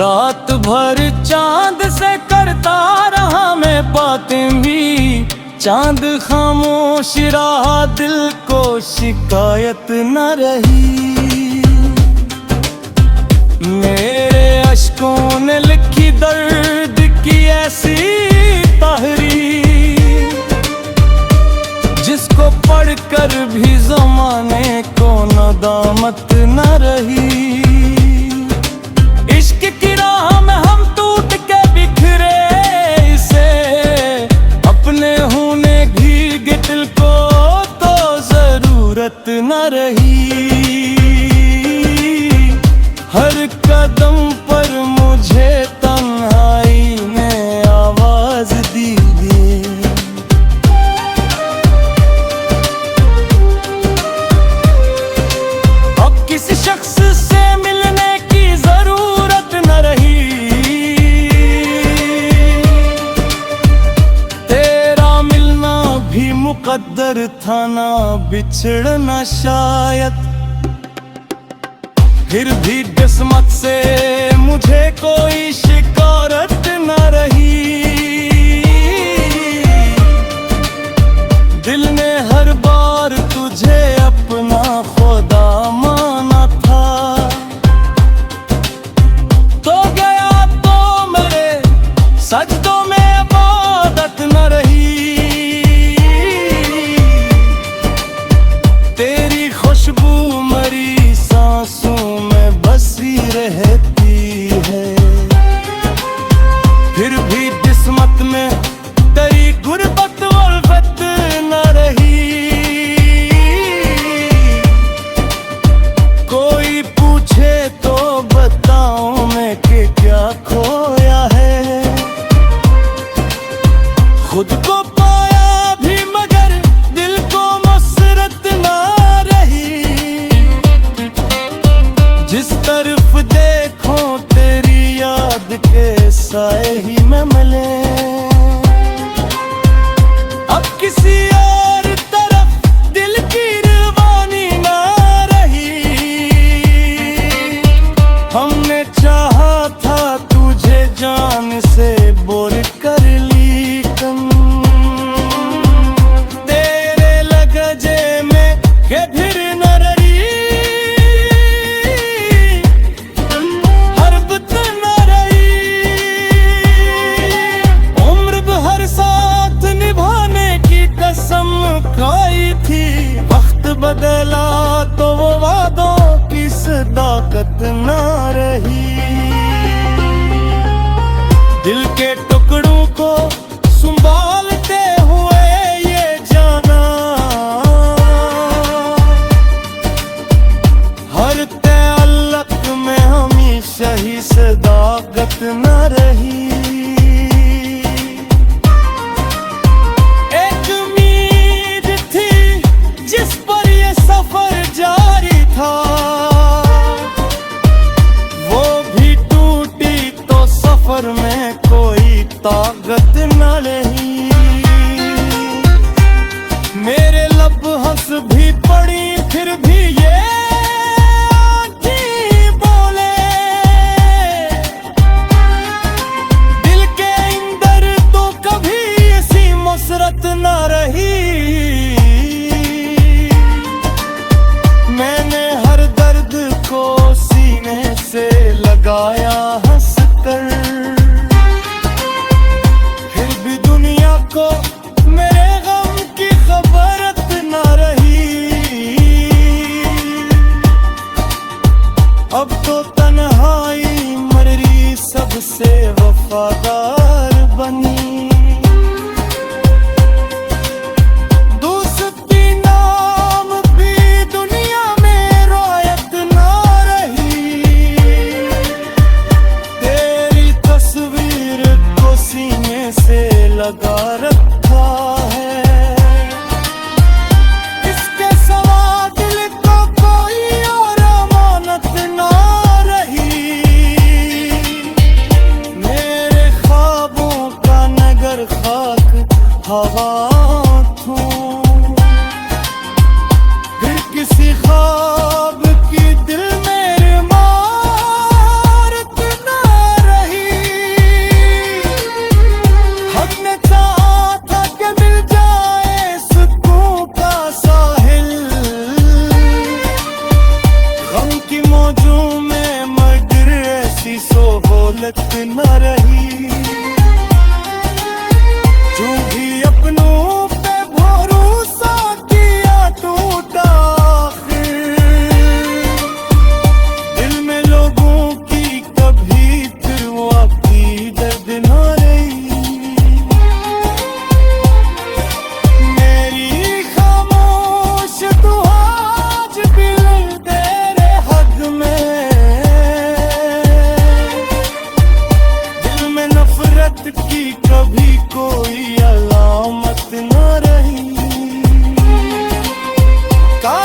रात भर चांद से करता रहा मैं बातें भी, चांद खामोश रहा दिल को शिकायत न रही। मेरे अश्कों ने लिखी दर्द की ऐसी तहरीर, जिसको पढ़कर भी ज़माने को नदामत न रही। इश्क की राह में हम टूट के बिखरे, इसे अपने होने भीगे दिल को तो जरूरत न रही। हर कदम पर मुझे तन्हाई ने आवाज दी है। अब किसी शख्स से मिलने की जरूरत न रही, तेरा मिलना भी मुकद्दर था ना बिछड़ना शायद। फिर भी किस्मत से मुझे कोई शिकायत न रही। दिल ने हर बार तुझे अपना खुदा माना था, तो गया तो मेरे सजदों में इबादत न रही। तेरी खुशबू मरी सांसों में बसी रहती है। फिर भी किस्मत में तेरी गुर्बत उल्फत न रही। कोई पूछे तो बताऊं मैं कि क्या खोया है। खुद को पाया भी मगर दिल को मसरत ना रही। जिस तरफ देखो तेरी याद के साए ही में मिले। अब किसी और तरफ दिल की रवानी ना रही। हमने चाहा था तुझे जान से बोर कर ली कम। तेरे लगजे में के फिर न रही। हरबत न रही। उम्र भर साथ निभाने की कसम खाई थी। वक्त बदला तो वो वादों की सदाकत न रही। दिल के टुकड़ों को संभालते हुए ये जाना, हर तअल्लुक में हमेशा ही सदाकत न रही। एक उम्मीद थी जिस पर ये सफर जारी था, वो भी टूटी तो सफर में कोई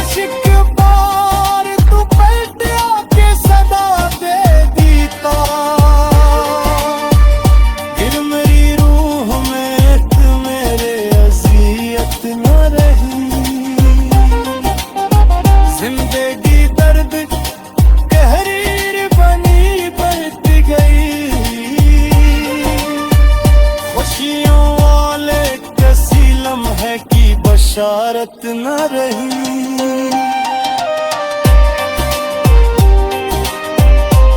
आशिक पार तू पलट आके सदा दे दीता, गिर मेरी रूह में तू मेरे अज़ियत न रही। जिंदगी दर्द कहरीर बनी बरत गई, खुशियों वाले कसी लम्हे की बशारत न रही।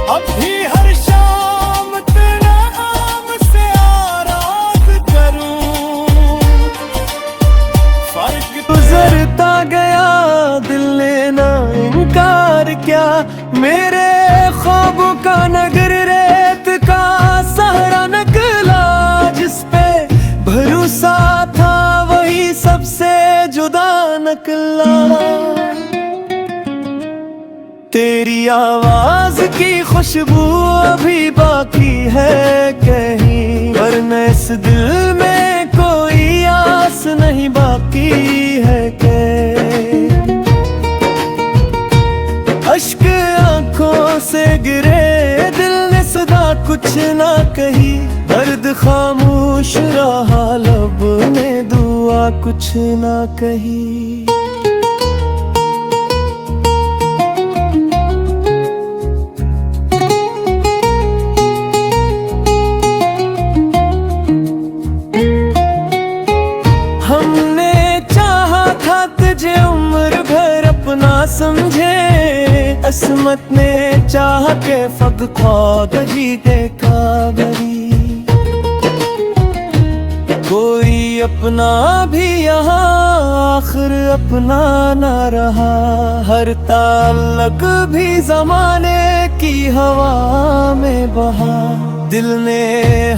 अब भी हर शाम तेरा नाम से आराध करूं, फर्क गुजरता गया दिल ने ना इनकार क्या, मेरे ख्वाबों का नगर रेत का सहारा निकला, जिस पे भरोसा था वही सबसे जुदा निकला। तेरी आवाज की खुशबू अभी बाकी है कहीं, वरना इस दिल में कोई आस नहीं बाकी है के। अश्क आंखों से गिरे दिल ने सदा कुछ ना कही, दर्द खामोश रहा लब ने दुआ कुछ ना कही। हमने चाहा था तुझे उम्र भर अपना समझे, असमत ने चाह के फक ख्वाब जीते काबरी। कोई अपना भी यहाँ आखिर अपना ना रहा, हर ताल्लुक भी जमाने की हवा में बहा। दिल ने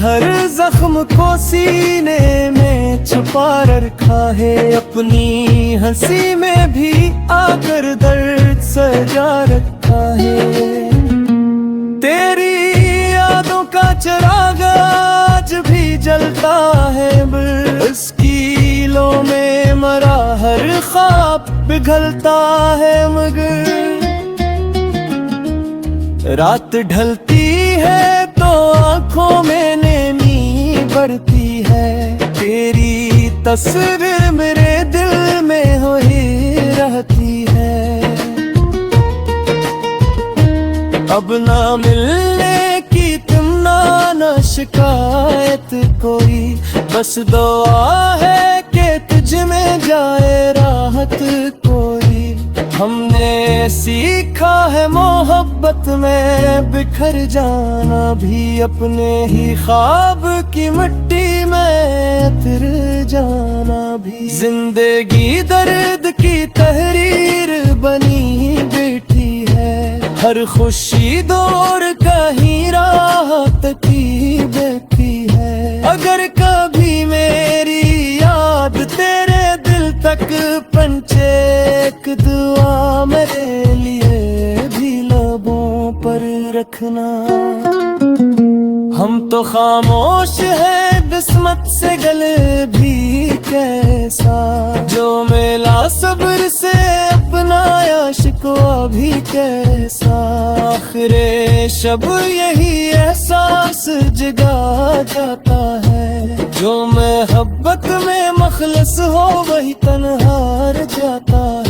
हर जख्म को सीने में छुपा रखा है, अपनी हंसी में भी आकर दर्द सजा रखा है। तेरी यादों का चिराग आज भी जलता है, मुश्किलों में मरा हर ख्वाब पिघलता है, मगर रात ढलती है तो आंखों में नमी बढ़ती है। तेरी तस्वीर मेरे दिल में हो ही रहती है, अब ना मिलने की तुमना न शिकायत कोई, बस दुआ है कि तुझ में जाए राहत कोई। हमने सीखा है मोहब्बत में बिखर जाना भी, अपने ही ख्वाब की मिट्टी में उतर जाना भी। जिंदगी दर्द की तहरीर बनी बैठी है, हर खुशी दौर कहीं राहत की बैठी है। अगर कभी मेरी याद तेरे दिल तक पहुंचे, एक दुआ मेरे लिए भी लबों पर रखना। हम तो खामोश हैं किस्मत से गले भी कैसा, जो मिला सब्र से अपना शिकवा भी कैसा। आखिरे शब यही एहसास जगा जाता है, जो मोहब्बत में मखलस हो वही तन्हार जाता है।